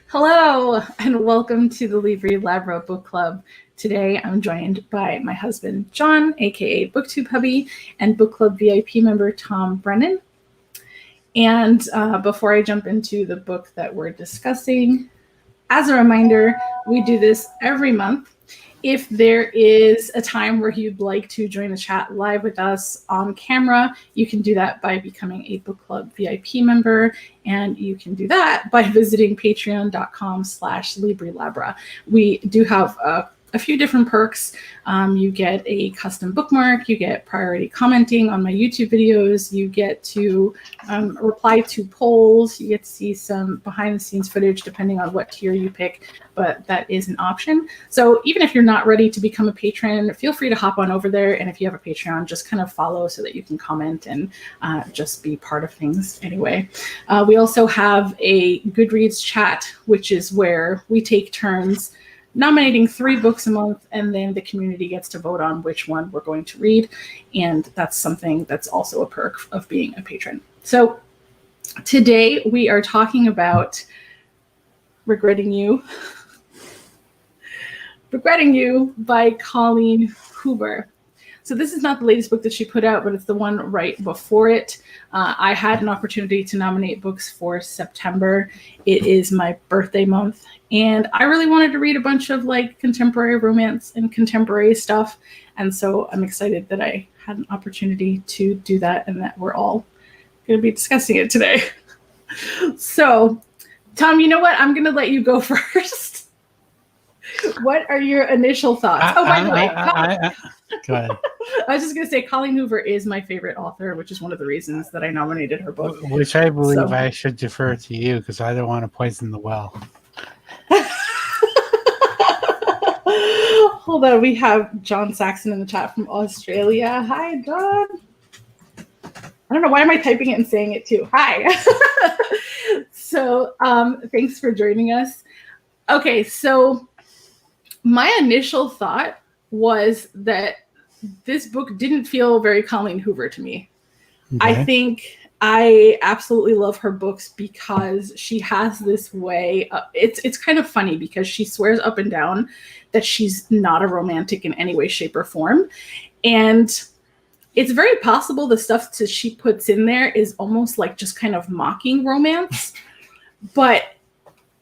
Hello, and welcome to the Libri Labra Book Club. Today, I'm joined by my husband, John, aka BookTube Hubby, and Book Club VIP member, Tom Brennan. And before I jump into the book that we're discussing, as a reminder, we do this every month. If there is a time where you'd like to join the chat live with us on camera, you can do that by becoming a Book Club VIP member. And you can do that by visiting patreon.com/Libri Labra. We do have a few different perks. You get a custom bookmark, you get priority commenting on my YouTube videos, you get to reply to polls, you get to see some behind the scenes footage depending on what tier you pick, but that is an option. So even if you're not ready to become a patron, feel free to hop on over there. And if you have a Patreon, just kind of follow so that you can comment and just be part of things anyway. We also have a Goodreads Chat, which is where we take turns nominating 3 books a month, and then the community gets to vote on which one we're going to read. And that's something that's also a perk of being a patron. So today we are talking about Regretting You by Colleen Hoover. So this is not the latest book that she put out, but it's the one right before it. I had an opportunity to nominate books for September. It is my birthday month, and I really wanted to read a bunch of like contemporary romance and contemporary stuff. And so I'm excited that I had an opportunity to do that and that we're all going to be discussing it today. So, Tom, you know what? I'm going to let you go first. What are your initial thoughts? By the way, go ahead. I was just going to say Colleen Hoover is my favorite author, which is one of the reasons that I nominated her book. Which I believe I should defer to you because I don't want to poison the well. Hold on, we have John Saxon in the chat from Australia. Hi, John. I don't know, why am I typing it and saying it too? Hi. So thanks for joining us. Okay, so my initial thought was that this book didn't feel very Colleen Hoover to me. Okay. I think I absolutely love her books because she has this way. It's kind of funny because she swears up and down that she's not a romantic in any way, shape, or form. And it's very possible the stuff that she puts in there is almost like just kind of mocking romance. But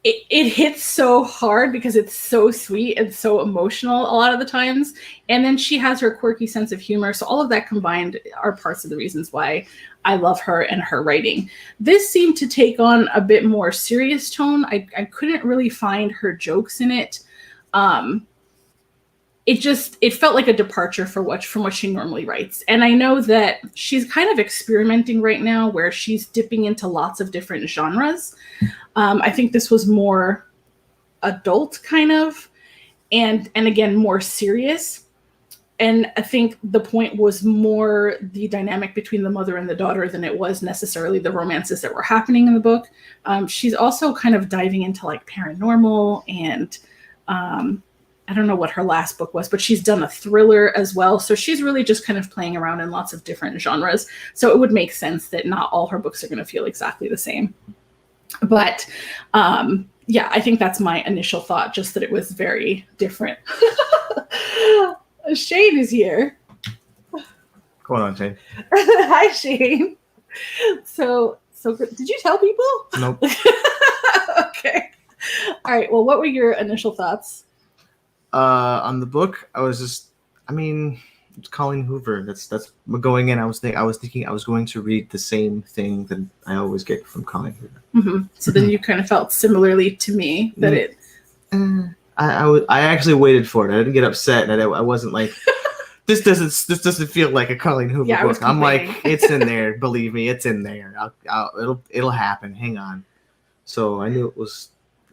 it hits so hard because it's so sweet and so emotional a lot of the times. And then she has her quirky sense of humor. So all of that combined are parts of the reasons why I love her and her writing. This seemed to take on a bit more serious tone. I couldn't really find her jokes in it. It felt like a departure from what she normally writes. And I know that she's kind of experimenting right now where she's dipping into lots of different genres. I think this was more adult kind of, and again, more serious. And I think the point was more the dynamic between the mother and the daughter than it was necessarily the romances that were happening in the book. She's also kind of diving into like paranormal and I don't know what her last book was, but she's done a thriller as well. So she's really just kind of playing around in lots of different genres. So it would make sense that not all her books are going to feel exactly the same. But yeah, I think that's my initial thought, just that it was very different. Shane is here. Go on, Shane. Hi, Shane. So did you tell people? Nope. Okay. All right. Well, what were your initial thoughts? On the book, it's Colleen Hoover. That's going in. I was thinking I was going to read the same thing that I always get from Colleen Hoover. Mm-hmm. So then you kind of felt similarly to me that it. I actually waited for it. I didn't get upset, and I wasn't like, this doesn't feel like a Colleen Hoover book. I'm like, it's in there. Believe me, it's in there. It'll happen. Hang on. So I knew it was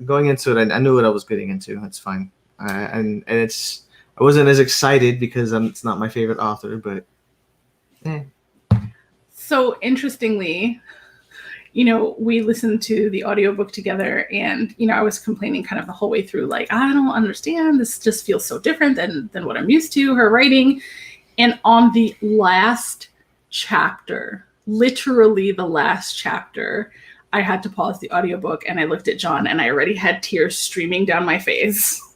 going into it. I knew what I was getting into. That's fine. And I wasn't as excited because it's not my favorite author, but So interestingly, we listened to the audiobook together and, I was complaining kind of the whole way through, like, I don't understand. This just feels so different than what I'm used to, her writing. And on the last chapter, literally the last chapter, I had to pause the audiobook and I looked at John and I already had tears streaming down my face.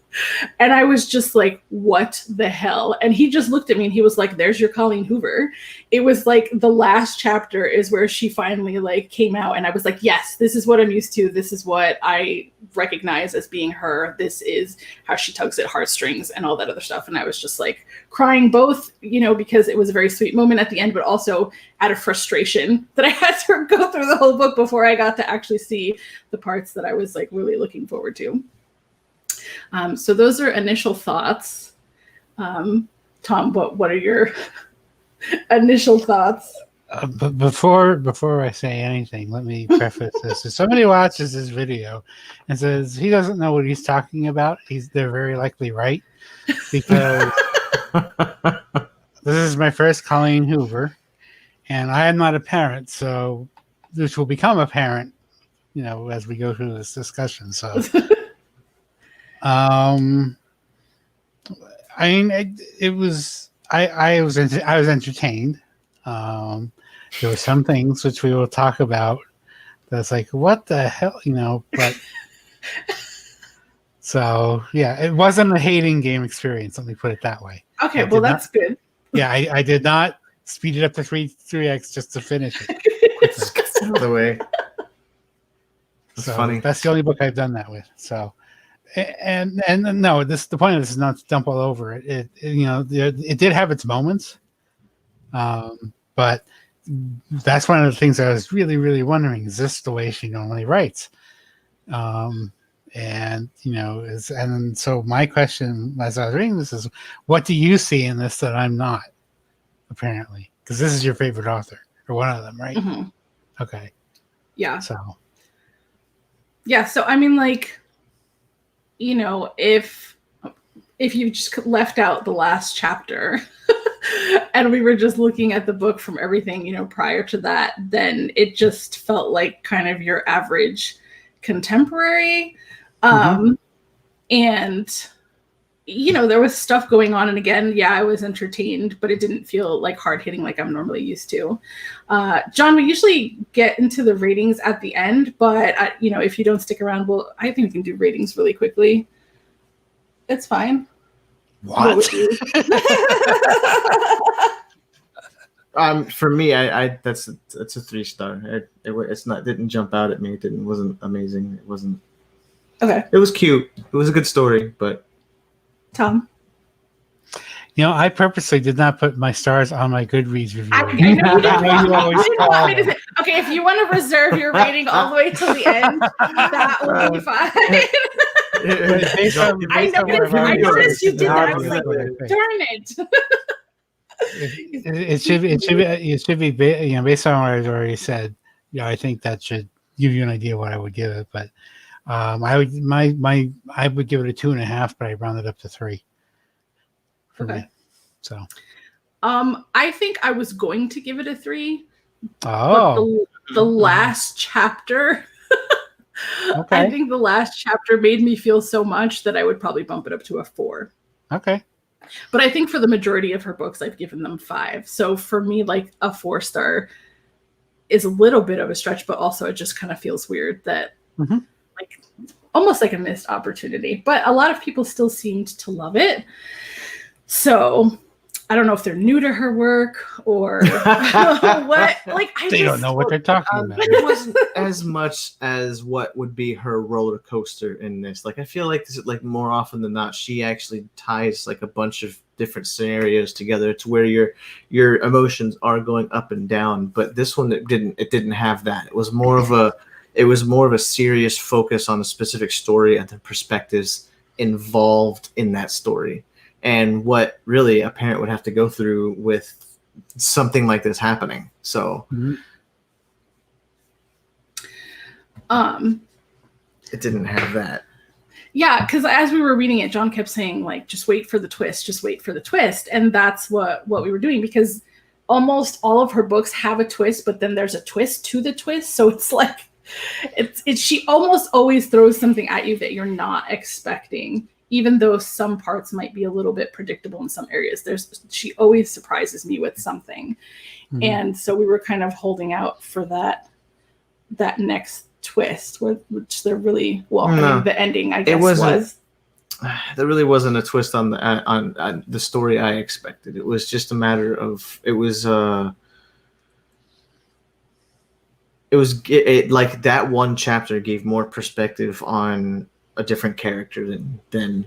And I was just like, what the hell? And he just looked at me and he was like, there's your Colleen Hoover. It was like the last chapter is where she finally like came out. And I was like, yes, this is what I'm used to. This is what I recognize as being her. This is how she tugs at heartstrings and all that other stuff. And I was just like crying both, you know, because it was a very sweet moment at the end, but also out of frustration that I had to go through the whole book before I got to actually see the parts that I was like really looking forward to. So those are initial thoughts. Tom, what are your initial thoughts? But before I say anything, let me preface this. If somebody watches this video and says he doesn't know what he's talking about, they're very likely right, because this is my first Colleen Hoover, and I am not a parent, so this will become apparent, you know, as we go through this discussion. So. I mean, I was entertained. There were some things which we will talk about that's like, what the hell, you know, but so yeah, it wasn't a hating game experience. Let me put it that way. Okay. Well, that's good. Yeah. I did not speed it up to 3x just to finish it. Out of the way. That's funny. That's the only book I've done that with. So, and no, the point of this is not to dump all over it. It you know, it did have its moments, but that's one of the things I was really, really wondering: is this the way she normally writes? And you know, and so my question as I was reading this is, what do you see in this that I'm not? Apparently, because this is your favorite author or one of them, right? Mm-hmm. Okay. Yeah. So. Yeah. So I mean, like, you know, if you just left out the last chapter and we were just looking at the book from everything, you know, prior to that, then it just felt like kind of your average contemporary. And, you know, there was stuff going on. And again, yeah, I was entertained, but it didn't feel like hard hitting like I'm normally used to. John, we usually get into the ratings at the end, but, you know, if you don't stick around, I think we can do ratings really quickly. It's fine. What? For me, I that's a 3-star. It's not, didn't jump out at me. Wasn't amazing. It wasn't. Okay. It was cute. It was a good story, but. Tom? You know, I purposely did not put my stars on my Goodreads review. I know you didn't want me to say, okay, if you want to reserve your rating all the way till the end, that will be fine. I noticed you did that. I was like, darn it. It should be, you know, based on what I've already said. Yeah, I think that should give you an idea of what I would give it. But I would give it a 2.5, but I rounded up to 3. Okay. Me. So. I think I was going to give it a 3. Oh. But the last chapter. Okay. I think the last chapter made me feel so much that I would probably bump it up to a 4. Okay. But I think for the majority of her books, I've given them 5. So for me, like a 4-star is a little bit of a stretch, but also it just kind of feels weird that like almost like a missed opportunity. But a lot of people still seemed to love it. So I don't know if they're new to her work or what. Like they don't know what they're talking about. It wasn't as much as what would be her roller coaster in this. Like I feel like this is like more often than not, she actually ties like a bunch of different scenarios together to where your emotions are going up and down. But this one it didn't have that. It was more of a serious focus on a specific story and the perspectives involved in that story. And what really a parent would have to go through with something like this happening. So it didn't have that. Yeah, because as we were reading it, John kept saying, like, just wait for the twist, just wait for the twist. And that's what we were doing, because almost all of her books have a twist, but then there's a twist to the twist. So it's like, she almost always throws something at you that you're not expecting. Even though some parts might be a little bit predictable in some areas, she always surprises me with something. And so we were kind of holding out for that that next twist, which they're really I mean, the ending, I guess, was. There really wasn't a twist on the story I expected. It was just a matter of it like that one chapter gave more perspective on a different character than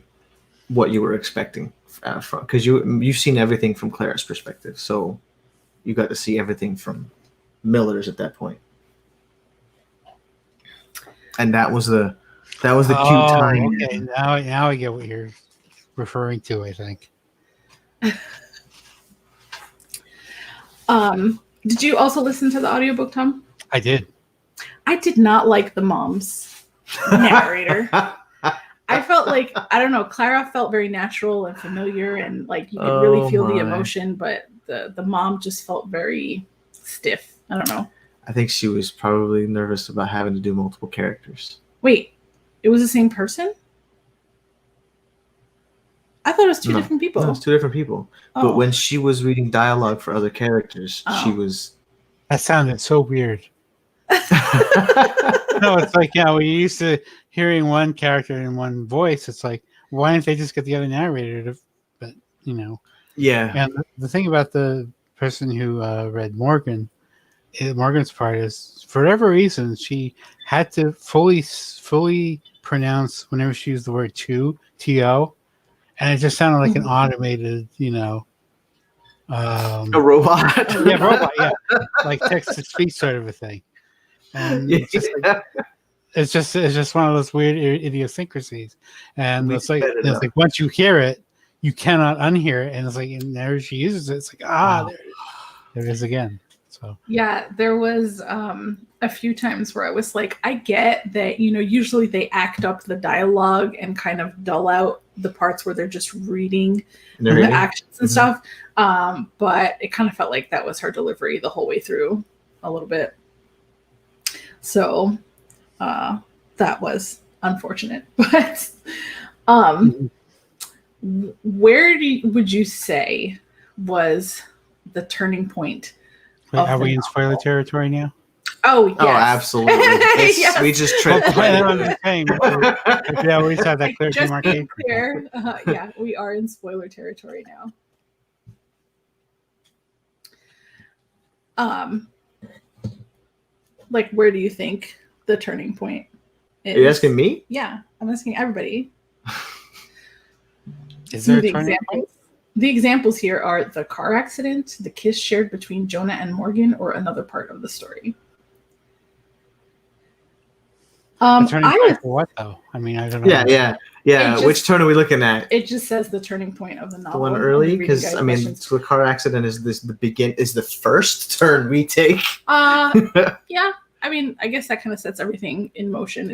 what you were expecting from, because you've seen everything from Clara's perspective, so you got to see everything from Miller's at that point, and that was the cute time. Okay, now I get what you're referring to, I think. Did you also listen to the audiobook, Tom? I did. I did not like the mom's narrator. I felt like, I don't know, Clara felt very natural and familiar, and like you could really feel the emotion, but the mom just felt very stiff. I don't know. I think she was probably nervous about having to do multiple characters. Wait, it was the same person? I thought it was two different people. No, it was two different people. Oh. But when she was reading dialogue for other characters, she was... That sounded so weird. No, it's like, we're used to hearing one character in one voice. It's like, why didn't they just get the other narrator to, but, Yeah. And the thing about the person who read Morgan's part is, for whatever reason, she had to fully pronounce whenever she used the word T-O, and it just sounded like an automated, a robot. Yeah, robot, yeah. Like text-to-speech sort of a thing. And it's just one of those weird idiosyncrasies. And it's like once you hear it, you cannot unhear it. And it's like, and there she uses it. It's like, there it is again. So yeah, there was a few times where I was like, I get that, usually they act up the dialogue and kind of dull out the parts where they're just reading the actions and stuff. But it kind of felt like that was her delivery the whole way through a little bit. So that was unfortunate. But where would you say was the turning point? Wait, are we in spoiler territory now? Oh, yes. Oh, absolutely. Yes. We just tripped. Yeah, we just had that clear demarcation. Yeah, we are in spoiler territory now. Like, where do you think the turning point is? Are you asking me? Yeah, I'm asking everybody. Is there a turning point? The examples here are the car accident, the kiss shared between Jonah and Morgan, or another part of the story. Turning point for what, though? I mean, I don't know. Yeah. Which turn are we looking at? It just says the turning point of the novel. The one early, because I mean, the car accident is the first turn we take. Yeah. I mean, I guess that kind of sets everything in motion.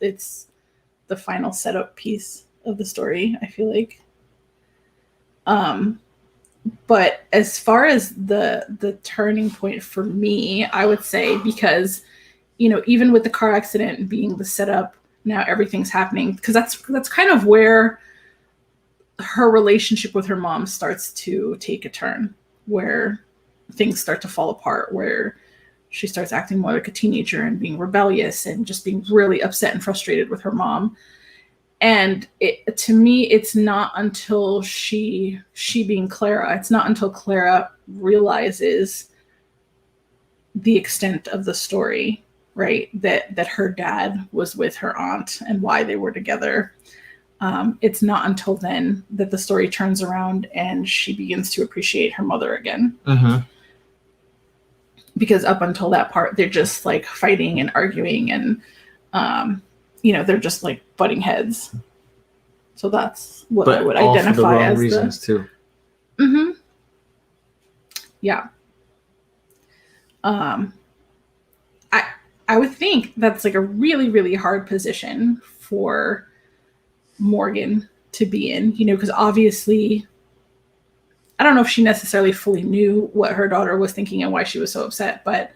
It's the final setup piece of the story, I feel like. But as far as the turning point for me, I would say, because even with the car accident being the setup, now everything's happening, because that's kind of where her relationship with her mom starts to take a turn, where things start to fall apart, where she starts acting more like a teenager and being rebellious and just being really upset and frustrated with her mom. And to me, it's not until she being Clara, it's not until Clara realizes the extent of the story, right? That her dad was with her aunt and why they were together. It's not until then that the story turns around and she begins to appreciate her mother again. Mm-hmm. Because up until that part, they're just like fighting and arguing and, they're just like butting heads. So that's what I would identify for the wrong as reasons too. Mm-hmm. Yeah. I would think that's like a really, really hard position for Morgan to be in, because obviously, I don't know if she necessarily fully knew what her daughter was thinking and why she was so upset, but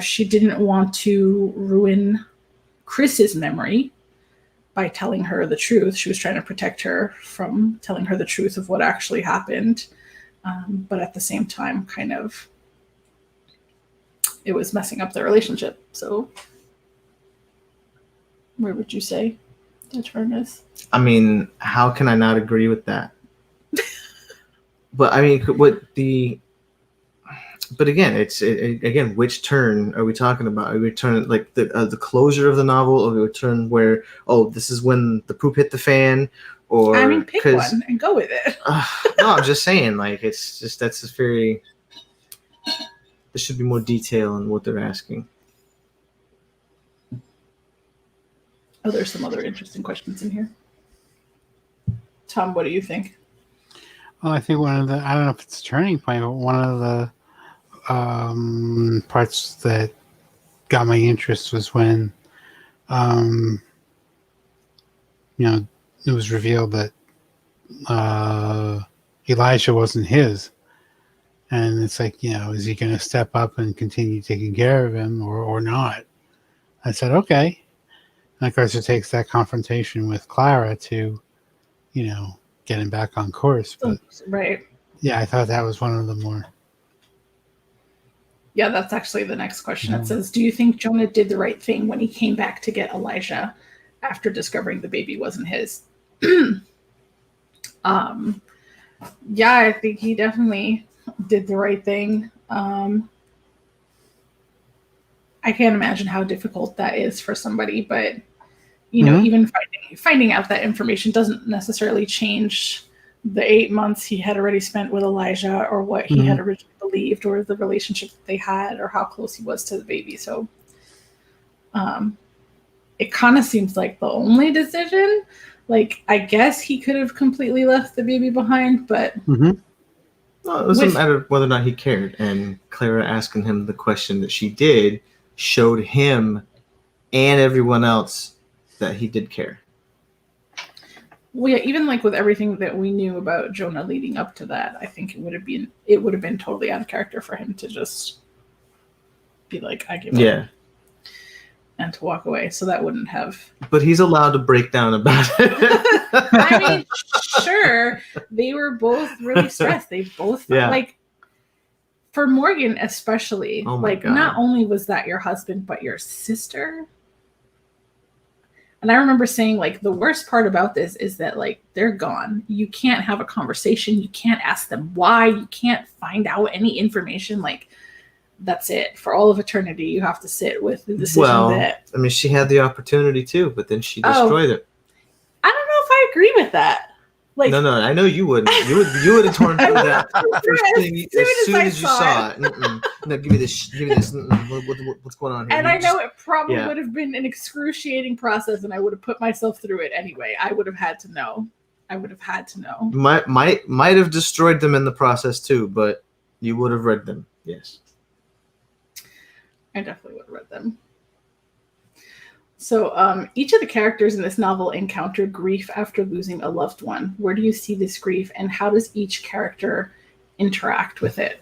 she didn't want to ruin Chris's memory by telling her the truth. She was trying to protect her from telling her the truth of what actually happened. But at the same time, kind of it was messing up their relationship. So where would you say the turn is? I mean, how can I not agree with that? But I mean, but again, again, which turn are we talking about? Are we turning like the closure of the novel, or we turn where, oh, this is when the poop hit the fan, or I mean, pick one and go with it. No, I'm just saying, like, it's just that's just very. There should be more detail in what they're asking. Oh, there's some other interesting questions in here. Tom, what do you think? Well, I think one of the, I don't know if it's a turning point, but one of the parts that got my interest was when, it was revealed that Elijah wasn't his. And it's like, is he going to step up and continue taking care of him or not? I said, okay. And of course, it takes that confrontation with Clara to, get him back on course. But right. Yeah, I thought that was one of the more. Yeah, that's actually the next question. It says, do you think Jonah did the right thing when he came back to get Elijah after discovering the baby wasn't his? Yeah, I think he definitely did the right thing. I can't imagine how difficult that is for somebody, but even finding out that information doesn't necessarily change the 8 months he had already spent with Elijah, or what he had originally believed, or the relationship that they had, or how close he was to the baby. So it kind of seems like the only decision. Like, I guess he could have completely left the baby behind, but well, it doesn't matter whether or not he cared. And Clara asking him the question that she did showed him and everyone else that he did care. Well, yeah, even like with everything that we knew about Jonah leading up to that, I think it would have been totally out of character for him to just be like, I give up. And to walk away. So that wouldn't have. But he's allowed to break down about it. I mean, sure. They were both really stressed. They both like, for Morgan especially, God. Not only was that your husband, but your sister. And I remember saying, like, the worst part about this is that, like, they're gone. You can't have a conversation. You can't ask them why. You can't find out any information. Like, that's it. For all of eternity, you have to sit with the decision that... I mean, she had the opportunity too, but then she destroyed it. I don't know if I agree with that. Like, no, I know you wouldn't. You would have torn through that first thing as soon as you saw it. No, give me this. What's going on here? And I know it probably would have been an excruciating process, and I would have put myself through it anyway. I would have had to know. Might have destroyed them in the process too, but you would have read them. Yes. I definitely would have read them. So each of the characters in this novel encounter grief after losing a loved one. Where do you see this grief, and how does each character interact with it?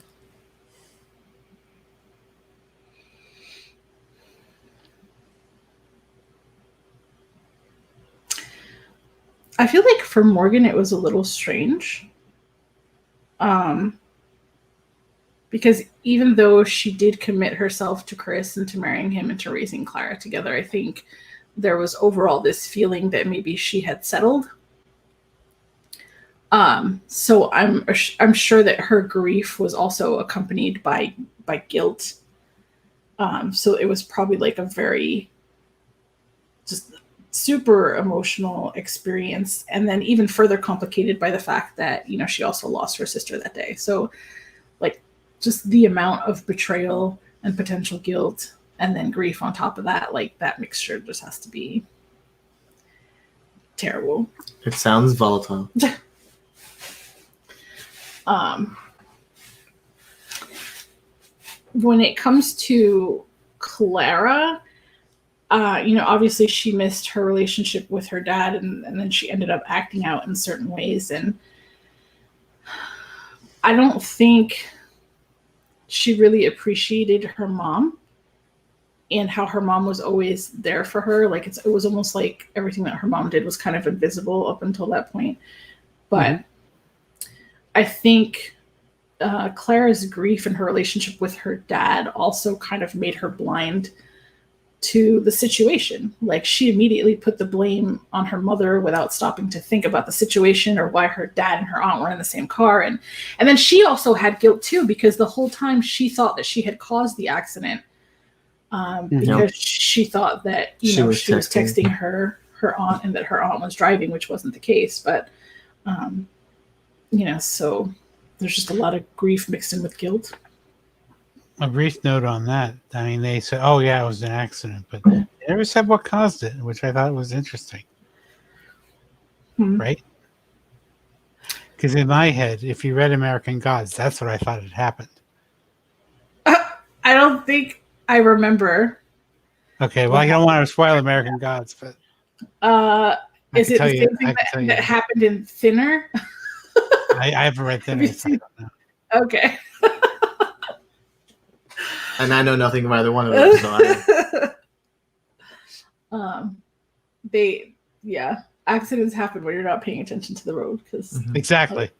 I feel like for Morgan, it was a little strange. Because even though she did commit herself to Chris and to marrying him and to raising Clara together, I think there was overall this feeling that maybe she had settled. So I'm sure that her grief was also accompanied by guilt. So it was probably like a very just super emotional experience, and then even further complicated by the fact that she also lost her sister that day. So like, just the amount of betrayal and potential guilt and then grief on top of that, like, that mixture just has to be terrible. It sounds volatile. When it comes to Clara, obviously she missed her relationship with her dad, and then she ended up acting out in certain ways. And I don't think she really appreciated her mom and how her mom was always there for her. Like, it was almost like everything that her mom did was kind of invisible up until that point. But I think Clara's grief and her relationship with her dad also kind of made her blind to the situation. Like, she immediately put the blame on her mother without stopping to think about the situation or why her dad and her aunt were in the same car. And then she also had guilt too, because the whole time she thought that she had caused the accident, because she thought that she was texting her aunt, and that her aunt was driving, which wasn't the case. But so there's just a lot of grief mixed in with guilt. A brief note on that. I mean, they said, "Oh yeah, it was an accident," but they never said what caused it, which I thought was interesting. Right? Because in my head, if you read American Gods, that's what I thought had happened. I don't think I remember. Okay, well, I don't want to spoil American Gods, but is it the same thing that happened in Thinner? I haven't read Thinner. So I don't know. Okay. And I know nothing of either one of those. So accidents happen when you're not paying attention to the road. Because exactly.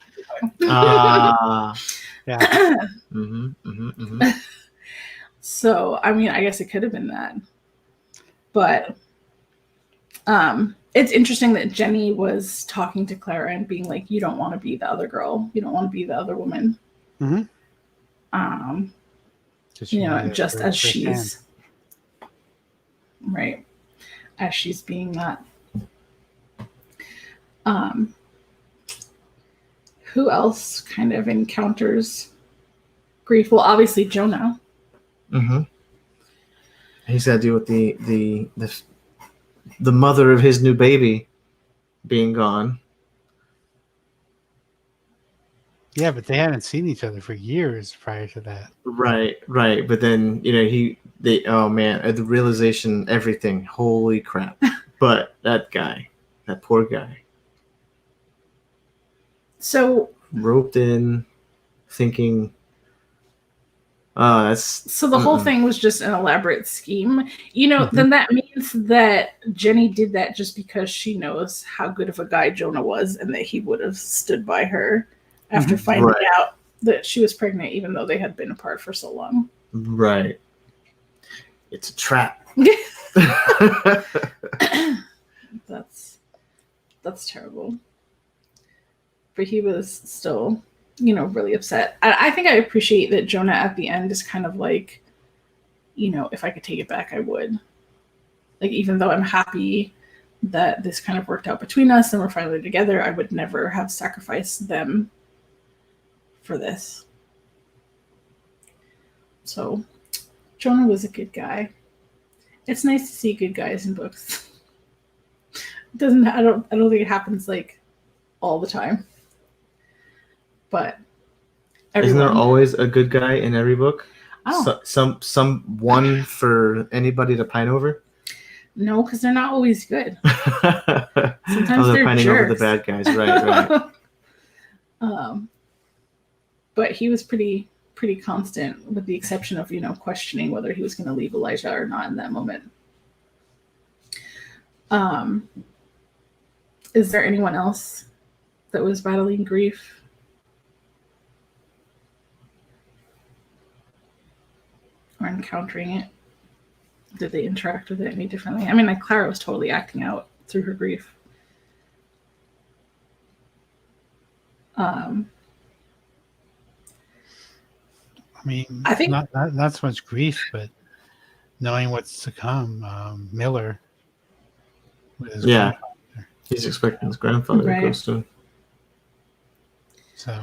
So, I mean, I guess it could have been that. But it's interesting that Jenny was talking to Clara and being like, you don't want to be the other girl. You don't want to be the other woman. Just as she's right. As she's being that. Who else kind of encounters grief? Well, obviously Jonah. He's got to deal with the mother of his new baby being gone. Yeah, but they hadn't seen each other for years prior to that. Right. But then, the realization, everything. Holy crap. But that poor guy. So roped in, thinking, so the whole thing was just an elaborate scheme. Then that means that Jenny did that just because she knows how good of a guy Jonah was, and that he would have stood by her after finding out that she was pregnant, even though they had been apart for so long. Right. It's a trap. That's terrible. But he was still, really upset. I think I appreciate that Jonah at the end is kind of like, if I could take it back, I would. Like, even though I'm happy that this kind of worked out between us and we're finally together, I would never have sacrificed them for this. So Jonah was a good guy. It's nice to see good guys in books. I don't think it happens like all the time. But isn't there always a good guy in every book? Oh. Some one for anybody to pine over? No, because they're not always good. Sometimes they're pining jerks. over the bad guys, right. But he was pretty constant, with the exception of, questioning whether he was going to leave Elijah or not in that moment. Is there anyone else that was battling grief? Or encountering it? Did they interact with it any differently? I mean, like, Clara was totally acting out through her grief. I think not so much grief, but knowing what's to come. Miller with his grandfather. He's expecting his grandfather to go soon. So,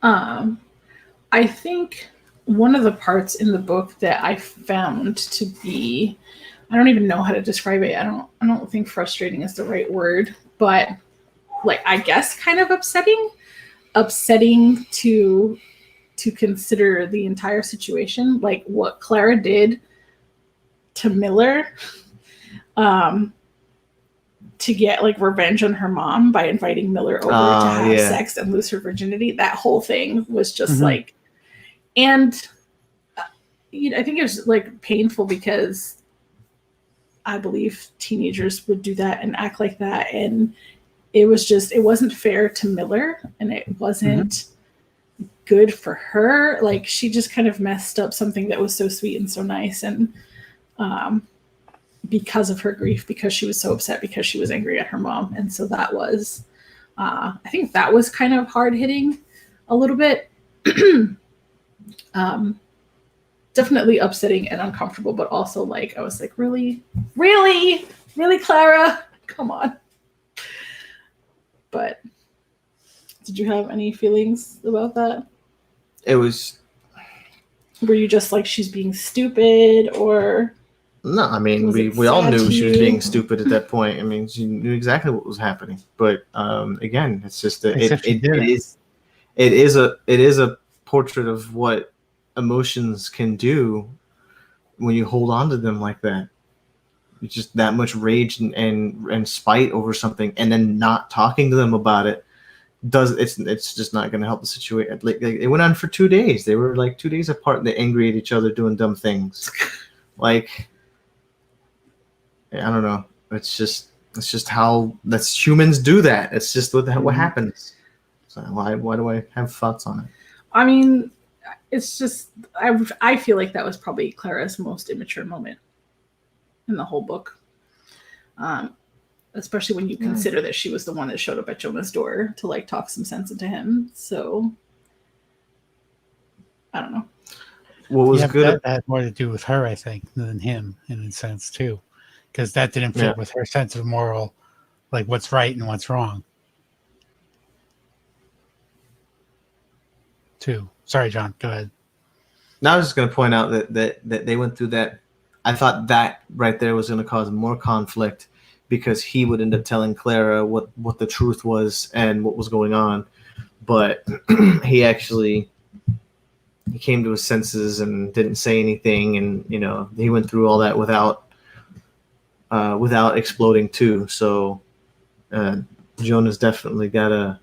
I think one of the parts in the book that I found to be, I don't even know how to describe it. I don't think frustrating is the right word, but like, I guess kind of upsetting to consider the entire situation, like what Clara did to Miller, to get like revenge on her mom by inviting Miller over to have sex and lose her virginity. That whole thing was just like, and I think it was like painful because I believe teenagers would do that and act like that, and it wasn't fair to Miller, and it wasn't good for her. Like, she just kind of messed up something that was so sweet and so nice. And because of her grief, because she was so upset, because she was angry at her mom. And so that was, I think that was kind of hard hitting a little bit. Definitely upsetting and uncomfortable, but also like, I was like, really, Clara, come on. But did you have any feelings about that? Were you just like, she's being stupid, or? No, I mean, we all knew she was being stupid at that point. I mean, she knew exactly what was happening. But again, it's just it is a portrait of what emotions can do when you hold on to them like that. It's just that much rage and spite over something, and then not talking to them about it. It's just not going to help the situation. Like, it went on for 2 days. They were like 2 days apart. They angry at each other doing dumb things. Like, I don't know. It's just how humans do that. It's just what happens. So why do I have thoughts on it? I mean, it's just I feel like that was probably Clara's most immature moment in the whole book. Especially when you consider that she was the one that showed up at Jonah's door to like talk some sense into him. So I don't know. What was good? That had more to do with her, I think, than him in a sense too, because that didn't fit with her sense of moral, like what's right and what's wrong. Too. Sorry, John. Go ahead. Now I was just going to point out that they went through that. I thought that right there was going to cause more conflict, because he would end up telling Clara what the truth was and what was going on. But he came to his senses and didn't say anything. And, he went through all that without exploding too. So Jonah's definitely got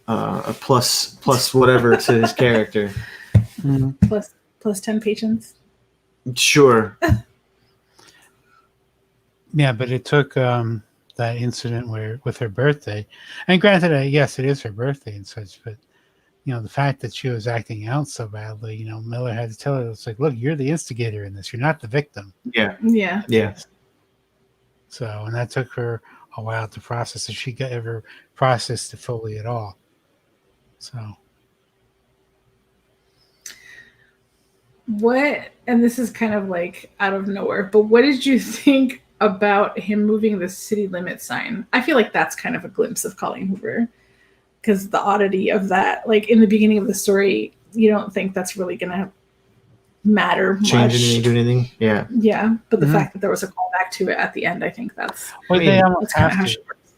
a plus whatever to his character. Plus 10 patience. Sure. Yeah, but it took that incident with her birthday, and granted, yes, it is her birthday and such, but the fact that she was acting out so badly, Miller had to tell her, it's like, look, you're the instigator in this. You're not the victim. Yeah. So, and that took her a while to process, if she ever processed it fully at all. So. And this is kind of like out of nowhere, but what did you think about him moving the city limit sign? I feel like that's kind of a glimpse of Colleen Hoover, because the oddity of that, like in the beginning of the story, you don't think that's really going to matter much. Change anything, do anything? Yeah. Yeah, but the fact that there was a callback to it at the end, I think that's, that's kind of how she works.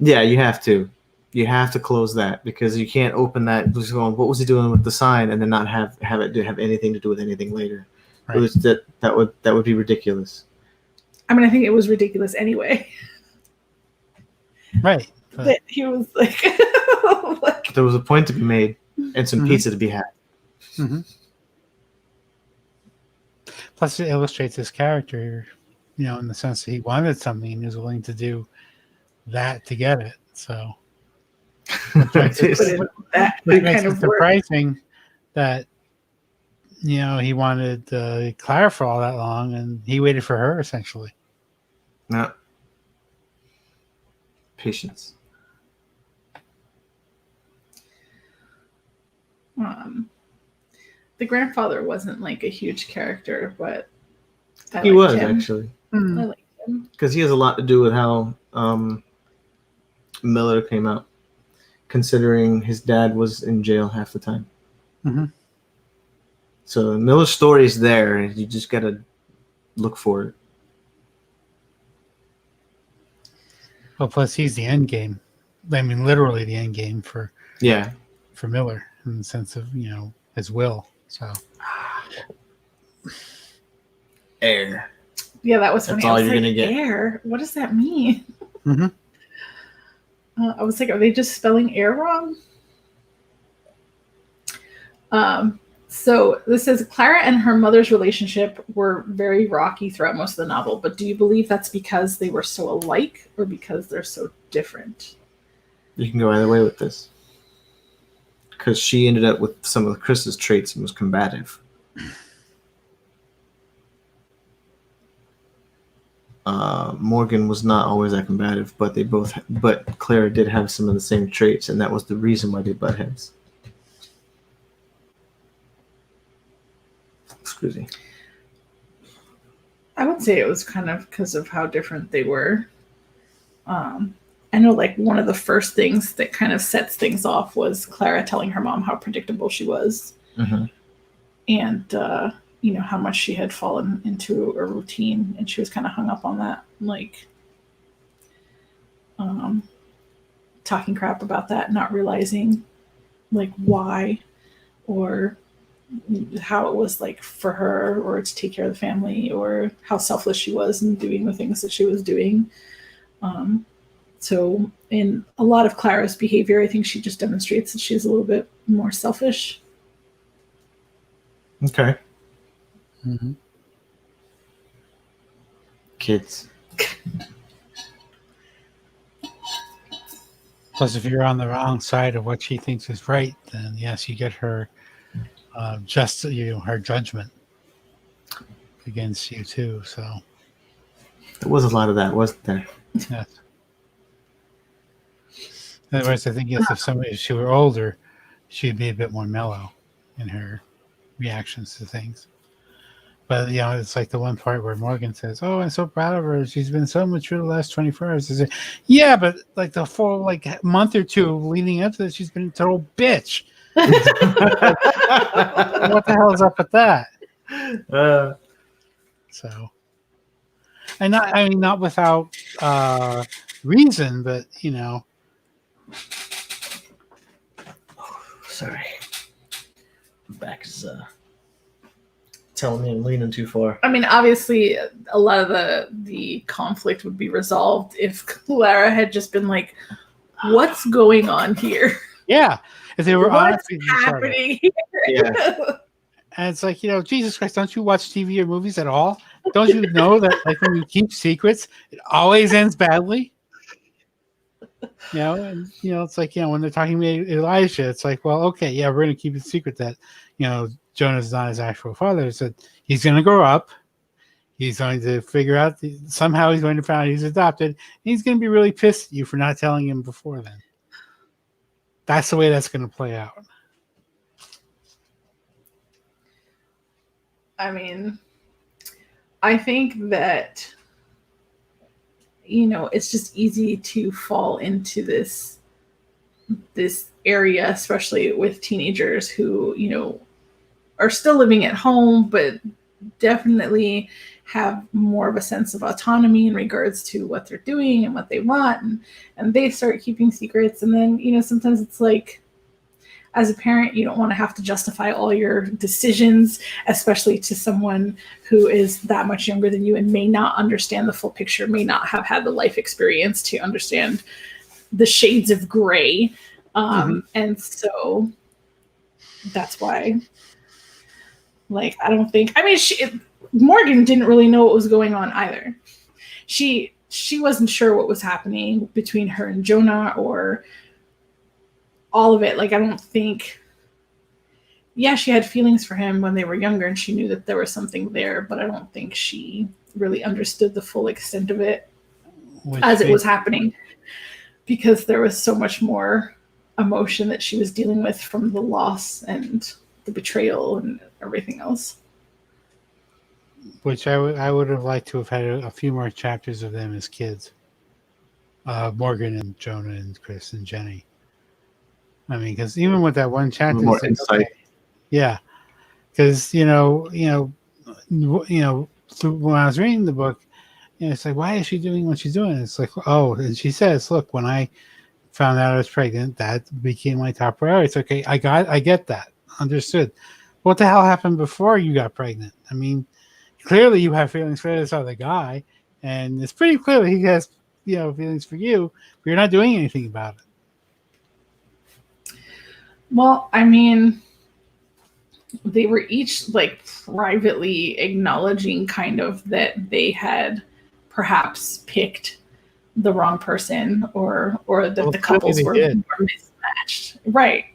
Yeah, you have to. You have to close that, because you can't open that just going, what was he doing with the sign, and then not have it have anything to do with anything later. Right. It was that would be ridiculous. I mean, I think it was ridiculous anyway. Right. That he was like, there was a point to be made and some pizza to be had. Mm-hmm. Plus, it illustrates his character, in the sense that he wanted something and he was willing to do that to get it. So, which makes it surprising that he wanted Clara for all that long, and he waited for her essentially. No. Patience. The grandfather wasn't like a huge character, but he was him. Actually. I liked him because he has a lot to do with how Miller came out, considering his dad was in jail half the time. Mm-hmm. So Miller's story is there, and you just gotta look for it. Well, plus he's the end game. I mean, literally the end game for Miller, in the sense of his will. So heir. Yeah, that was funny. That's all you're gonna get. Heir. What does that mean? Mm-hmm. I was like, are they just spelling heir wrong? So this says Clara and her mother's relationship were very rocky throughout most of the novel, but do you believe that's because they were so alike or because they're so different? You can go either way with this. Because she ended up with some of Chris's traits and was combative. Morgan was not always that combative, but Clara did have some of the same traits, and that was the reason why they butt heads. Excuse me. I would say it was kind of because of how different they were. I know, like, one of the first things that kind of sets things off was Clara telling her mom how predictable she was. Mm-hmm. And, you know, how much she had fallen into a routine, and she was kind of hung up on that, like, talking crap about that, not realizing, like, why or how it was, like, for her or to take care of the family, or how selfless she was in doing the things that she was doing. So in a lot of Clara's behavior, I think she just demonstrates that she's a little bit more selfish. Okay. Mm-hmm. Kids. Plus, if you're on the wrong side of what she thinks is right, then yes, you get her her judgment against you too. So There was a lot of that, wasn't there? yes. In other words, I think yes, if she were older, she'd be a bit more mellow in her reactions to things. But, you know, it's like the one part where Morgan says, "Oh, I'm so proud of her. She's been so mature the last 24 hours." I say, yeah, but like the full month or two leading up to this, she's been a total bitch. What the hell is up with that? So, and not without reason, but you know. Sorry. My back is telling me I'm leaning too far. I mean, obviously, a lot of the conflict would be resolved if Clara had just been like, "What's going on here? Yeah, if they were what's happening here?" Yeah. And it's like, you know, Jesus Christ, don't you watch TV or movies at all? Don't you know that, like, when you keep secrets, it always ends badly? You know, and, you know, it's like, you know, when they're talking to Elijah, it's like, well, okay, yeah, we're going to keep it secret that, you know, Jonah's not his actual father. It's that he's going to grow up. He's going to figure out, somehow he's going to find out he's adopted. And he's going to be really pissed at you for not telling him before then. That's the way that's going to play out. I mean, I think that, you know, it's just easy to fall into this area, especially with teenagers who, you know, are still living at home, but definitely have more of a sense of autonomy in regards to what they're doing and what they want. And they start keeping secrets. And then, you know, sometimes it's like, as a parent, you don't want to have to justify all your decisions, especially to someone who is that much younger than you and may not understand the full picture, may not have had the life experience to understand the shades of gray. And so that's why, like, I don't think, I mean, Morgan didn't really know what was going on either. She wasn't sure what was happening between her and Jonah or all of it. Like, I don't think, yeah, she had feelings for him when they were younger and she knew that there was something there, but I don't think she really understood the full extent of it as it was happening, because there was so much more emotion that she was dealing with from the loss and the betrayal and everything else. Which I would have liked to have had a few more chapters of them as kids. Morgan and Jonah and Chris and Jenny. I mean, because even with that one chapter, more insight. Okay, yeah, because you know, when I was reading the book, you know, it's like, why is she doing what she's doing? It's like, oh, and she says, look, when I found out I was pregnant, that became my top priority. It's okay, I get that, understood. What the hell happened before you got pregnant? I mean, clearly you have feelings for this other guy, and it's pretty clear that he has, you know, feelings for you, but you're not doing anything about it. Well, I mean, they were each like privately acknowledging kind of that they had perhaps picked the wrong person, or that the couples were mismatched. Right.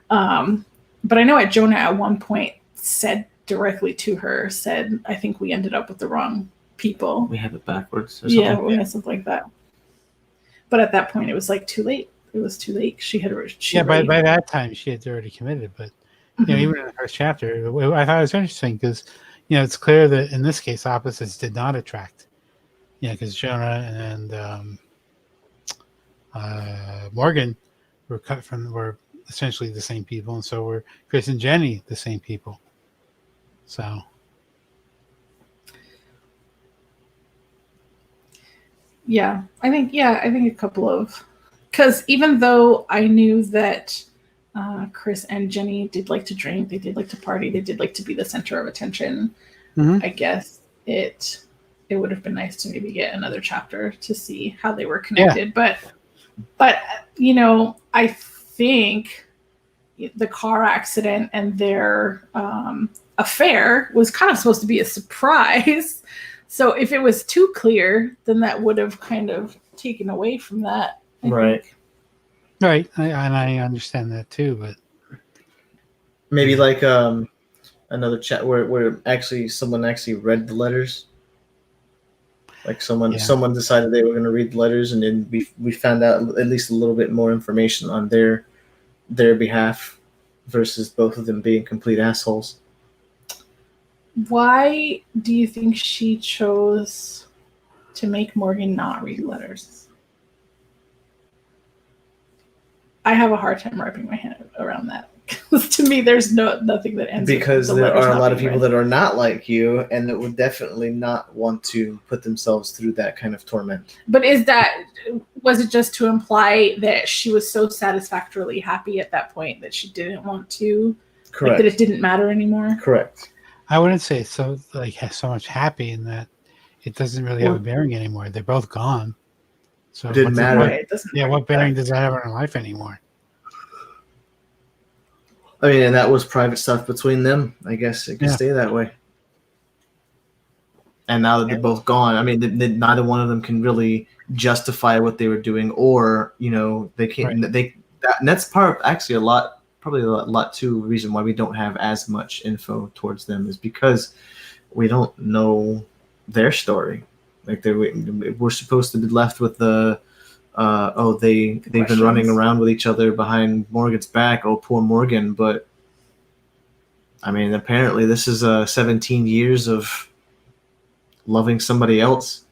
But I know Jonah at one point said directly to her, I think we ended up with the wrong people. We have it backwards or something. Yeah, we had something like that. But at that point, it was like too late. It was too late. By that time, she had already committed. But even in the first chapter, I thought it was interesting because it's clear that in this case, opposites did not attract. Because Jonah and Morgan were essentially the same people, and so were Chris and Jenny the same people. So. Yeah, I think a couple of, because even though I knew that Chris and Jenny did like to drink, they did like to party, they did like to be the center of attention. I guess it would have been nice to maybe get another chapter to see how they were connected. Yeah. But I think the car accident and their affair was kind of supposed to be a surprise. So if it was too clear, then that would have kind of taken away from that. Right. Right. I understand that too, but maybe like another chat where actually someone actually read the letters. Like someone decided they were going to read the letters, and then we found out at least a little bit more information on their behalf versus both of them being complete assholes. Why do you think she chose to make Morgan not read letters? I have a hard time wrapping my head around that. Because to me, there's nothing that ends. Because there are a lot of people that are not like you, and that would definitely not want to put themselves through that kind of torment. But was it just to imply that she was so satisfactorily happy at that point that she didn't want to? Correct. Like, that it didn't matter anymore? Correct. I wouldn't say so. Like, so much happy in that it doesn't really have a bearing anymore. They're both gone. So it didn't matter. Right, it doesn't matter. What bearing does that have on her life anymore? I mean, and that was private stuff between them. I guess it could stay that way. And now that they're both gone, I mean, neither one of them can really justify what they were doing, or they can't. Right. And that's actually probably a lot too. Reason why we don't have as much info towards them is because we don't know their story. Like we're supposed to be left with the. They've been running around with each other behind Morgan's back. Oh, poor Morgan. But I mean, apparently this is 17 years of loving somebody else.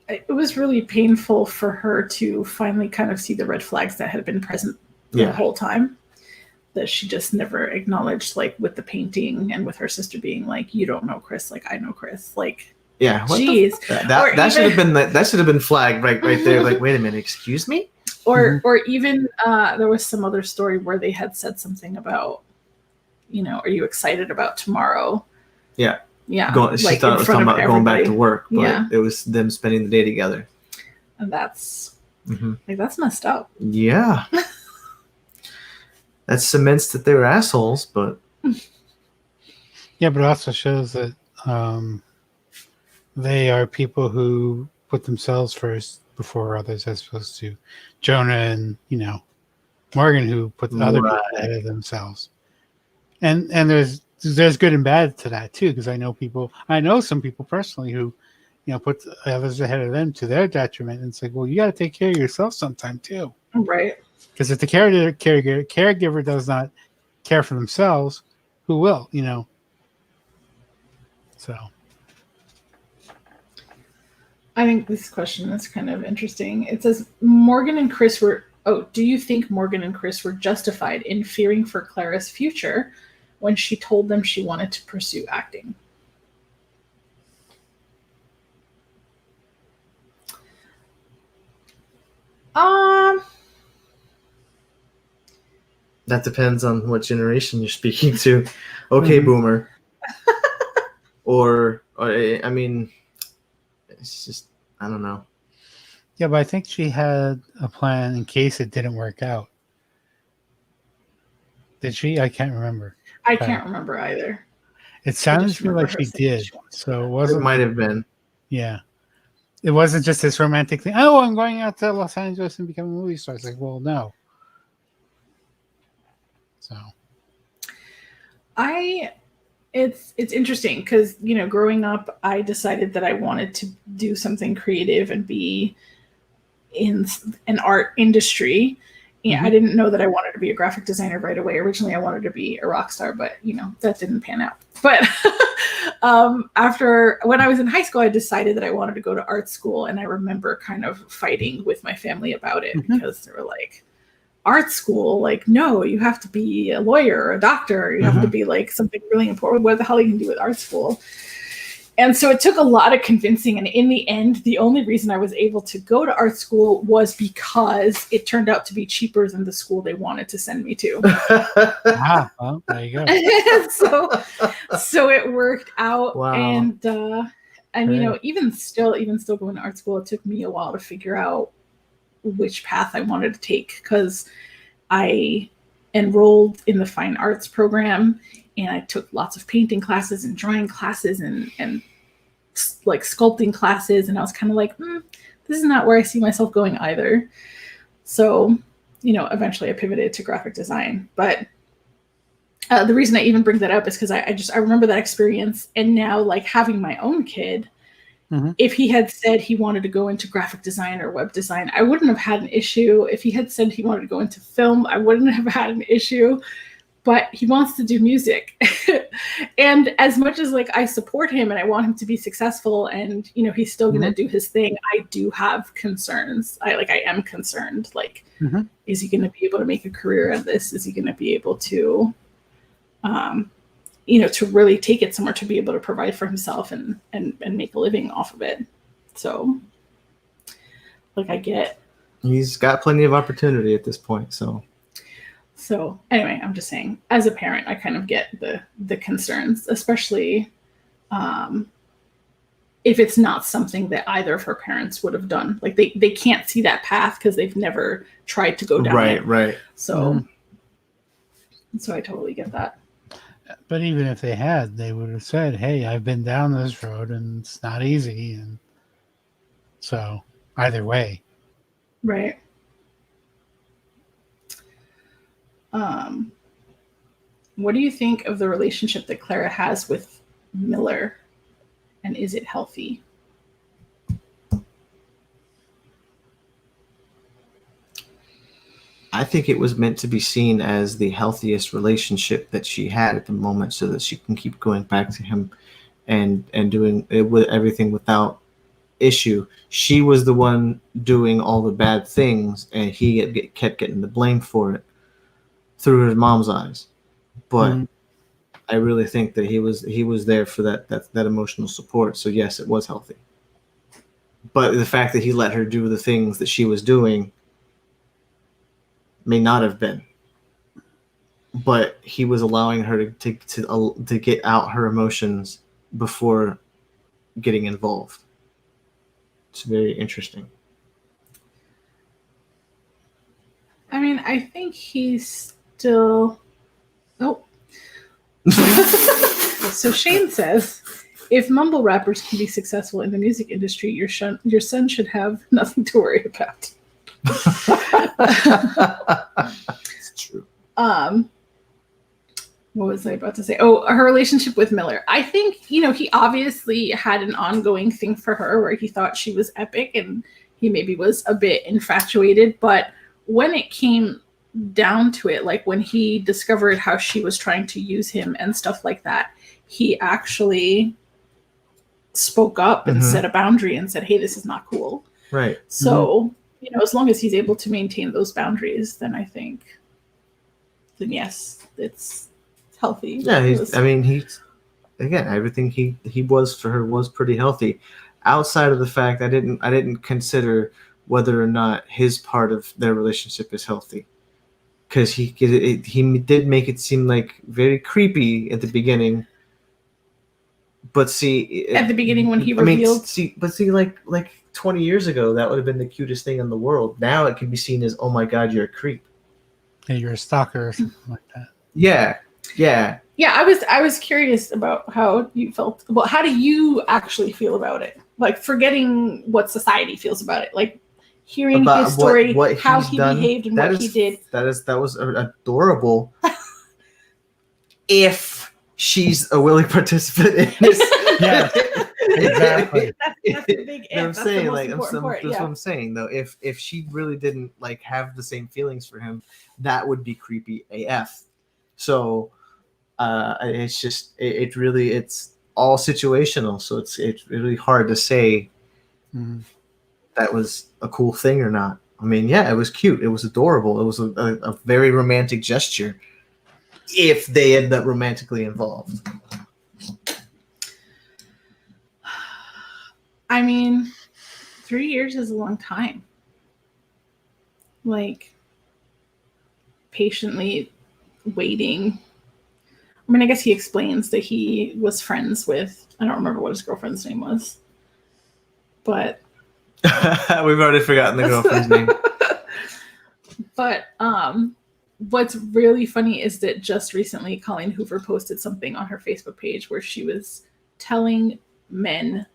It was really painful for her to finally kind of see the red flags that had been present the whole time, that she just never acknowledged, like with the painting and with her sister being like, you don't know Chris, like I know Chris, like. Yeah, jeez. That should have been flagged right there. Like, wait a minute, excuse me. Or even there was some other story where they had said something about, are you excited about tomorrow? Yeah. Yeah. She thought it was talking about going back to work, but it was them spending the day together. And that's that's messed up. Yeah. That cements that they were assholes, but yeah, but it also shows that they are people who put themselves first before others, as opposed to Jonah and Morgan, who put the other people ahead of themselves. And there's good and bad to that too, because I know some people personally who put others ahead of them to their detriment. And it's like, well, you got to take care of yourself sometime too, right? Because if the caregiver does not care for themselves, who will? So. I think this question is kind of interesting. It says, Morgan and Chris were... Oh, do you think Morgan and Chris were justified in fearing for Clara's future when she told them she wanted to pursue acting? That depends on what generation you're speaking to. Okay, boomer. or I mean... It's just, I don't know. Yeah, but I think she had a plan in case it didn't work out. Did she? I can't remember. I can't remember either. It sounded to me like her she saying did. she wanted So it It wasn't. might have been. Yeah. It wasn't just this romantic thing. Oh, I'm going out to Los Angeles and becoming a movie star. It's like, well, no. So. It's interesting because, you know, growing up, I decided that I wanted to do something creative and be in an art industry. Yeah, I didn't know that I wanted to be a graphic designer right away. Originally, I wanted to be a rock star, but, you know, that didn't pan out. But when I was in high school, I decided that I wanted to go to art school. And I remember kind of fighting with my family about it because they were like, art school, like, no, you have to be a lawyer or a doctor. Or you have to be like something really important. What the hell are you going to do with art school? And so it took a lot of convincing. And in the end, the only reason I was able to go to art school was because it turned out to be cheaper than the school they wanted to send me to. Well, there you go. so it worked out. Wow. And you know, even still going to art school, it took me a while to figure out which path I wanted to take, because I enrolled in the fine arts program and I took lots of painting classes and drawing classes and like sculpting classes, and I was kind of like, this is not where I see myself going either. So, you know, eventually I pivoted to graphic design. But the reason I even bring that up is because I remember that experience, and now, like, having my own kid, if he had said he wanted to go into graphic design or web design, I wouldn't have had an issue. If he had said he wanted to go into film, I wouldn't have had an issue. But he wants to do music. And as much as, like, I support him and I want him to be successful and, you know, he's still going to do his thing, I do have concerns. I am concerned. Like, is he going to be able to make a career at this? Is he going to be able to, you know, to really take it somewhere to be able to provide for himself and make a living off of it? So, like, He's got plenty of opportunity at this point, So anyway, I'm just saying, as a parent, I kind of get the concerns, especially if it's not something that either of her parents would have done. Like, they can't see that path because they've never tried to go down it. Right. So, so I totally get that. But even if they had, they would have said, hey, I've been down this road and it's not easy. And so either way. Right. What do you think of the relationship that Clara has with Miller, and is it healthy? I think it was meant to be seen as the healthiest relationship that she had at the moment, so that she can keep going back to him and doing it with everything without issue. She was the one doing all the bad things, and he kept getting the blame for it through his mom's eyes. But I really think that he was there for that emotional support. So yes, it was healthy. But the fact that he let her do the things that she was doing may not have been. But he was allowing her to get out her emotions before getting involved. It's very interesting. I mean, I think he's still... Oh. So Shane says, if mumble rappers can be successful in the music industry, your son should have nothing to worry about. It's true. What was I about to say? Oh, her relationship with Miller. I think, you know, he obviously had an ongoing thing for her where he thought she was epic and he maybe was a bit infatuated. But when it came down to it, like when he discovered how she was trying to use him and stuff like that, he actually spoke up and set a boundary and said, hey, this is not cool. Right. So, you know, as long as he's able to maintain those boundaries, then I think, then yes, it's healthy. Yeah, everything he was for her was pretty healthy. Outside of the fact I didn't consider whether or not his part of their relationship is healthy. Because he did make it seem like very creepy at the beginning, but see, at the beginning when he revealed, like 20 years ago, that would have been the cutest thing in the world. Now it can be seen as, oh my god, you're a creep. Yeah, you're a stalker or something like that. Yeah. I was curious about how you felt. Well, how do you actually feel about it? Like, forgetting what society feels about it, like hearing About his story, what how he's he done, behaved, and what he did. That was adorable. If she's a willing participant in this, Yeah, exactly. That's the big if. I'm saying, the most like, important part. that's what I'm saying, though. If she really didn't like have the same feelings for him, that would be creepy AF. So, it's just it really, it's all situational. So it's really hard to say that was a cool thing or not. I mean, yeah, it was cute. It was adorable. It was a very romantic gesture. If they end up romantically involved. I mean, 3 years is a long time. Like, patiently waiting. I mean, I guess he explains that he was friends with, I don't remember what his girlfriend's name was, but we've already forgotten the girlfriend's name. But what's really funny is that just recently Colleen Hoover posted something on her Facebook page where she was telling men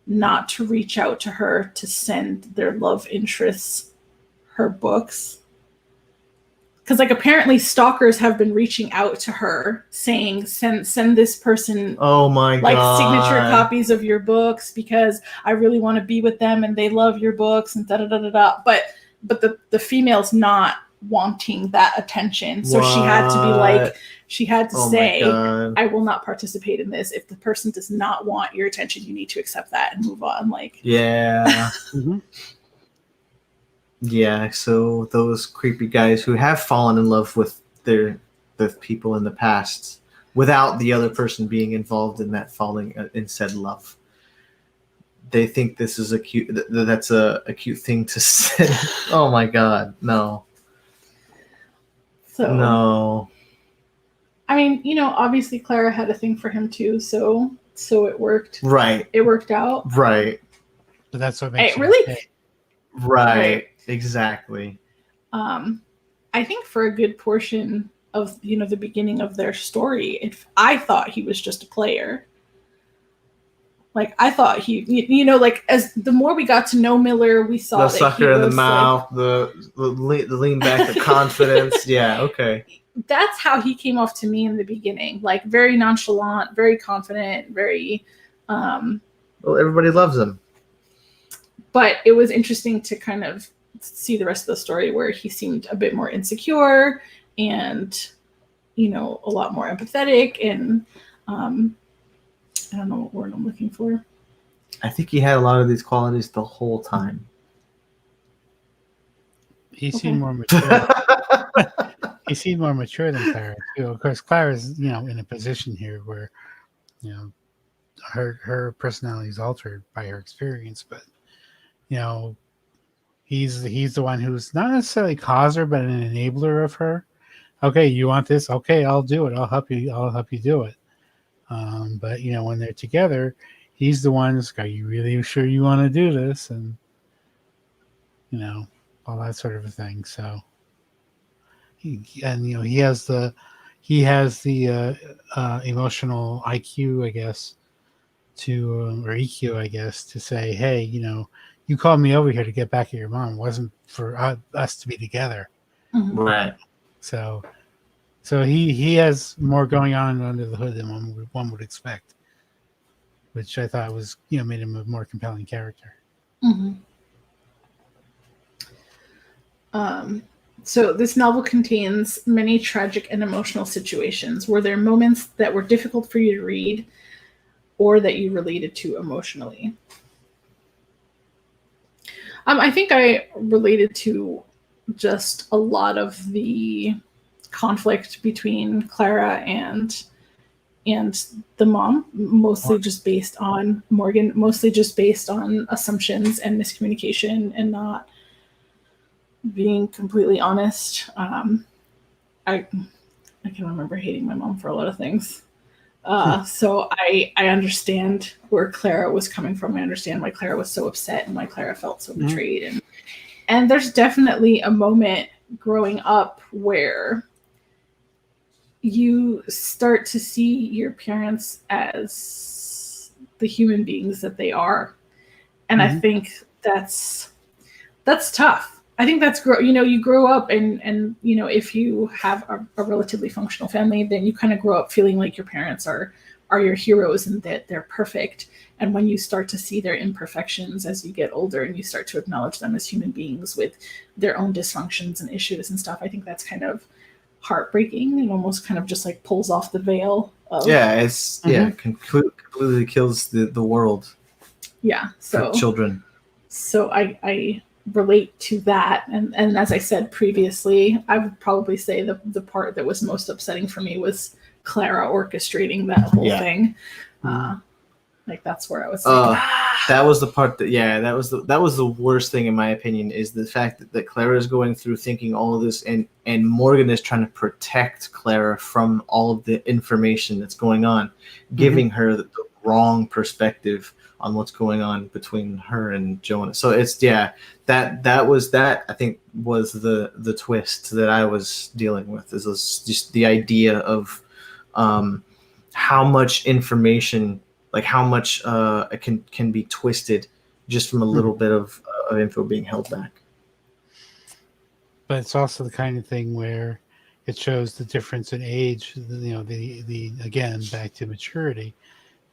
not to reach out to her to send their love interests her books. Because, like, apparently stalkers have been reaching out to her saying, send this person oh my like God. signature copies of your books because I really want to be with them and they love your books and da da da da da. But the female's not wanting that attention. So she had to be like, she had to say, I will not participate in this. If the person does not want your attention, you need to accept that and move on. Like, yeah. Yeah, so those creepy guys who have fallen in love with the people in the past without the other person being involved in that falling in said love, they think this is that's a cute thing to say. Oh my God, no. So no. I mean, you know, obviously Clara had a thing for him too, so it worked. Right. It worked out. Right. But that's what makes it really. Okay. Right. Exactly. I think for a good portion of, you know, the beginning of their story, I thought he was just a player. Like, I thought he, you know, like, as the more we got to know Miller, we saw the that sucker he in the was, mouth, like, the lean back, the confidence. Yeah, okay. That's how he came off to me in the beginning. Like, very nonchalant, very confident, very. Well, everybody loves him. But it was interesting to kind of see the rest of the story where he seemed a bit more insecure and, you know, a lot more empathetic and. I don't know what word I'm looking for. I think he had a lot of these qualities the whole time. He seemed more mature. He seemed more mature than Clara too. Of course, Clara's, you know, in a position here where, you know, her personality is altered by her experience, but, you know, he's the one who's not necessarily caused her, but an enabler of her. Okay, you want this? Okay, I'll do it. I'll help you do it. But, you know, when they're together, he's the one who's, are you really sure you want to do this? And, you know, all that sort of a thing. So, you know, he has the emotional IQ, I guess, or EQ, I guess, to say, hey, you know, you called me over here to get back at your mom. It wasn't for us to be together. Mm-hmm. Right. So he has more going on under the hood than one would expect, which I thought was, you know, made him a more compelling character. Mm-hmm. So this novel contains many tragic and emotional situations. Were there moments that were difficult for you to read or that you related to emotionally? I think I related to just a lot of the conflict between Clara and the mom, mostly just based on Morgan, mostly just based on assumptions and miscommunication and not being completely honest. I can remember hating my mom for a lot of things. So I understand where Clara was coming from. I understand why Clara was so upset and why Clara felt so betrayed. And there's definitely a moment growing up where, you start to see your parents as the human beings that they are. And I think that's tough. I think that's you grow up and if you have a relatively functional family, then you kind of grow up feeling like your parents are your heroes and that they're perfect. And when you start to see their imperfections as you get older and you start to acknowledge them as human beings with their own dysfunctions and issues and stuff, I think that's kind of heartbreaking and almost kind of just like pulls off the veil of completely kills the world. Yeah. So for children. So I relate to that. And as I said previously, I would probably say the part that was most upsetting for me was Clara orchestrating that whole thing. Like that's where I was like, that was the part that was the worst thing in my opinion, is the fact that Clara is going through thinking all of this and Morgan is trying to protect Clara from all of the information that's going on, giving her the wrong perspective on what's going on between her and Jonah. So it's that I think was the twist that I was dealing with, is just the idea of how much information, like how much it can be twisted just from a little bit of info being held back. But it's also the kind of thing where it shows the difference in age, the again, back to maturity,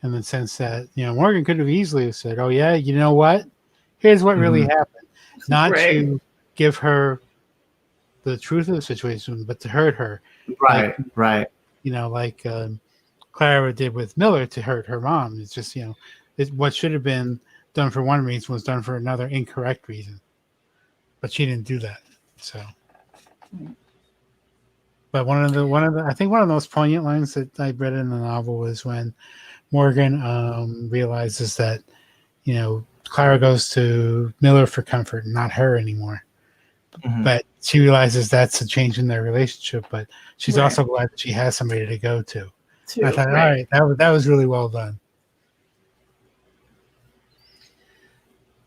in the sense that, Morgan could have easily said, oh yeah, you know what? Here's what really happened. Not to give her the truth of the situation, but to hurt her. Right. Like Clara did with Miller to hurt her mom. It's just, what should have been done for one reason was done for another incorrect reason. But she didn't do that. So, but one of the I think one of the most poignant lines that I read in the novel was when Morgan realizes that, Clara goes to Miller for comfort, not her anymore. But she realizes that's a change in their relationship, but she's also glad that she has somebody to go to. I thought, all right, that was really well done.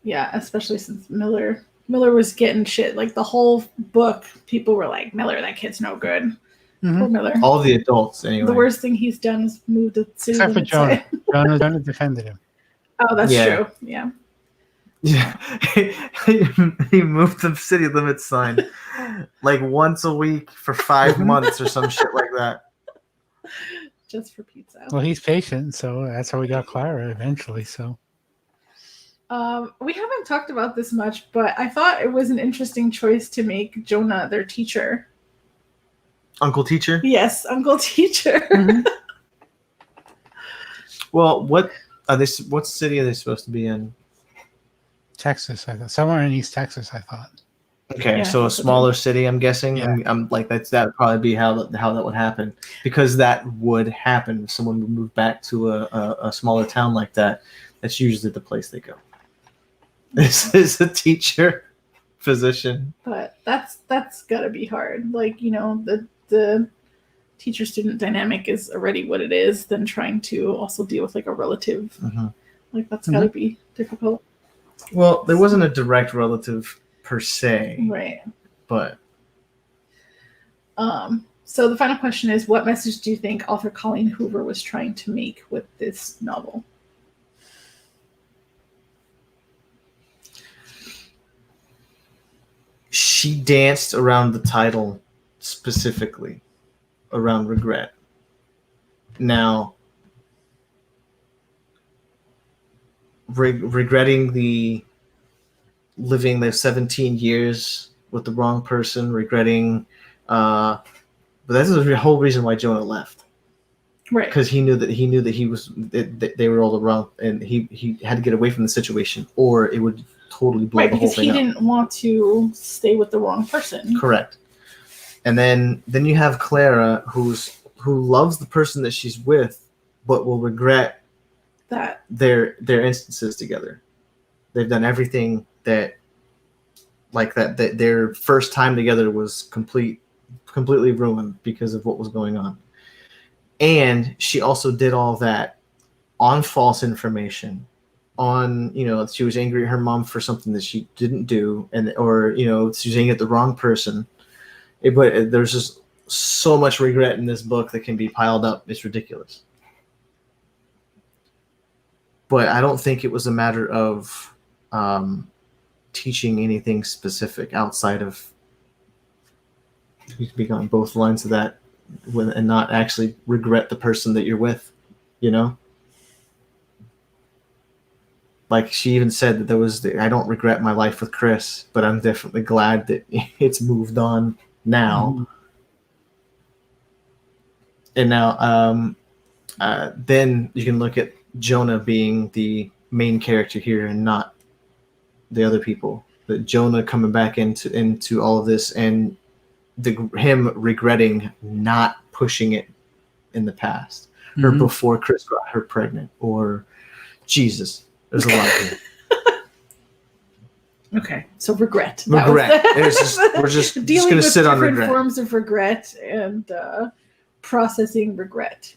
Yeah, especially since Miller was getting shit. Like the whole book, people were like, Miller, that kid's no good. Poor Miller. All the adults, anyway. The worst thing he's done is move to city except for limits. Jonah. Jonah defended him. Oh, that's true. Yeah. Yeah, he moved the city limits sign like once a week for 5 months or some shit like that. Just for pizza. Well, he's patient, so that's how we got Clara eventually. So, we haven't talked about this much, but I thought it was an interesting choice to make Jonah their teacher. Uncle Teacher? Yes, Uncle Teacher. Well, what city are they supposed to be in? Texas, I thought. Somewhere in East Texas, I thought. Okay, so a smaller city, I'm guessing. Yeah. I'm like that would probably be how that would happen, because that would happen if someone would move back to a smaller town like that. That's usually the place they go. This is a teacher position. But that's gotta be hard. Like, the teacher-student dynamic is already what it is, then trying to also deal with like a relative. Like that's gotta be difficult. Well, there wasn't a direct relative per se. Right. But so the final question is, what message do you think author Colleen Hoover was trying to make with this novel? She danced around the title, specifically around regret. Now, regretting living the 17 years with the wrong person, regretting, but that's the whole reason why Jonah left. Right. Because he knew that they were all wrong, and he had to get away from the situation, or it would totally blow the whole thing up. Because he didn't want to stay with the wrong person. Correct. And then you have Clara, who loves the person that she's with, but will regret that their instances together. They've done everything that their first time together was completely ruined because of what was going on. And she also did all that on false information, on, she was angry at her mom for something that she didn't do, or she was angry at the wrong person. But there's just so much regret in this book that can be piled up. It's ridiculous. But I don't think it was a matter of teaching anything specific outside of you can be on both lines of that and not actually regret the person that you're with, you know? Like she even said that I don't regret my life with Chris, but I'm definitely glad that it's moved on now. Mm-hmm. And now then you can look at Jonah being the main character here and not the other people. But Jonah coming back into all of this and him regretting not pushing it in the past or before Chris got her pregnant or Jesus. There's a lot here. Okay, so regret. Regret. We're just going to sit on regret. Different forms of regret and processing regret.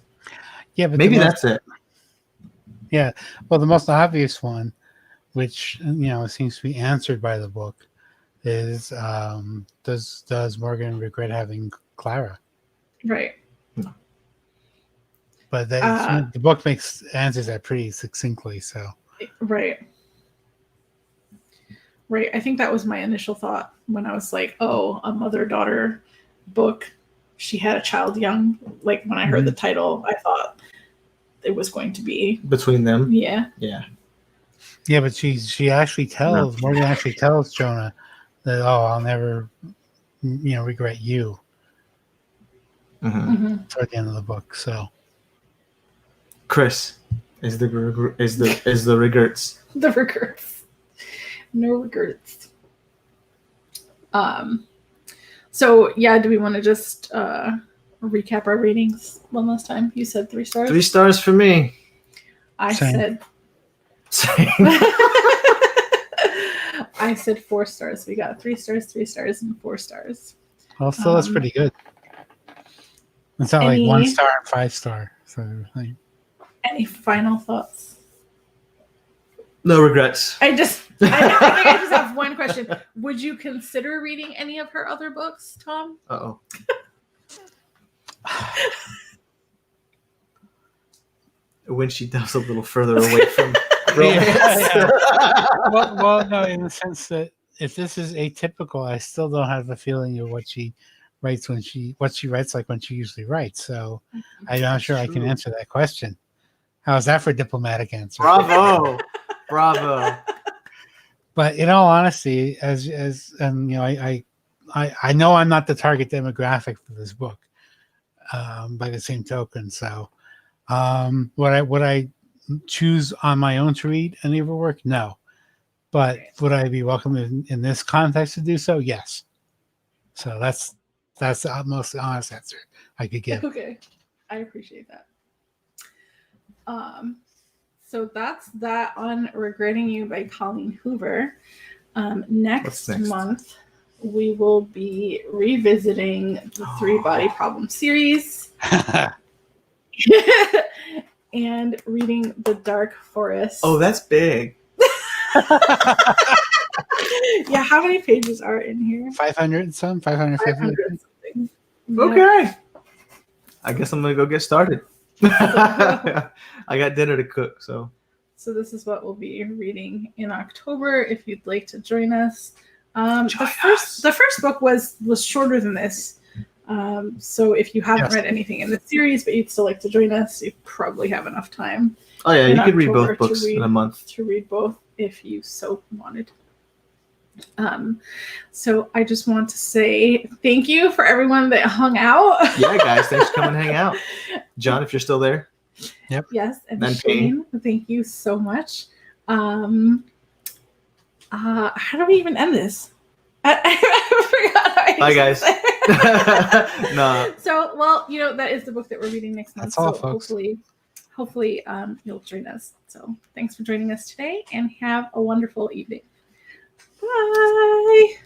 Yeah, but maybe that's it. Yeah, well, the most obvious one, which seems to be answered by the book, is does Morgan regret having Clara? Right. No. But the book answers that pretty succinctly. So. Right. Right. I think that was my initial thought when I was like, "Oh, a mother-daughter book." She had a child young. Like when I heard the title, I thought it was going to be between them. Yeah. Yeah. Yeah, but she actually tells Morgan actually tells Jonah that I'll never, regret you. Toward the end of the book, so Chris is the regrets. The regrets. No regrets. So yeah, do we want to just recap our ratings one last time? You said 3 stars. 3 stars for me. I Same. I said 4 stars. We got 3 stars, 3 stars, and 4 stars. Well, still that's pretty good. It's not like 1 star and 5 star. So any final thoughts? No regrets. I think I just have one question. Would you consider reading any of her other books, Tom? Uh-oh. When she delves a little further away from romance. Yeah. Well, no, in the sense that if this is atypical, I still don't have a feeling of what she writes when she writes like when she usually writes. So I'm not sure I can answer that question. How's that for a diplomatic answer? Bravo. But in all honesty, I know I'm not the target demographic for this book. By the same token, so would I choose on my own to read any of her work? No, but would I be welcome in this context to do so? Yes. So that's the most honest answer I could give. Okay, I appreciate that. So that's that on Regretting You by Colleen Hoover. Next month, we will be revisiting the 3-Body Problem series and reading The Dark Forest. Oh, that's big. Yeah, how many pages are in here? 500 and some, 550. 500 something. Okay. Yep. I guess I'm going to go get started. I got dinner to cook, so this is what we'll be reading in October if you'd like to join us. The first book was shorter than this. So if you haven't read anything in the series but you'd still like to join us, you probably have enough time. Oh yeah, you could read both books in a month. To read both if you so wanted. So I just want to say thank you for everyone that hung out. Yeah, guys, thanks for coming and hang out. John, if you're still there. Yep. Yes, and Shane, thank you so much. How do we even end this? I forgot how Bye, guys. No. So, well, that is the book that we're reading next month. That's all, so folks. Hopefully, you'll join us. So, thanks for joining us today, and have a wonderful evening. Bye.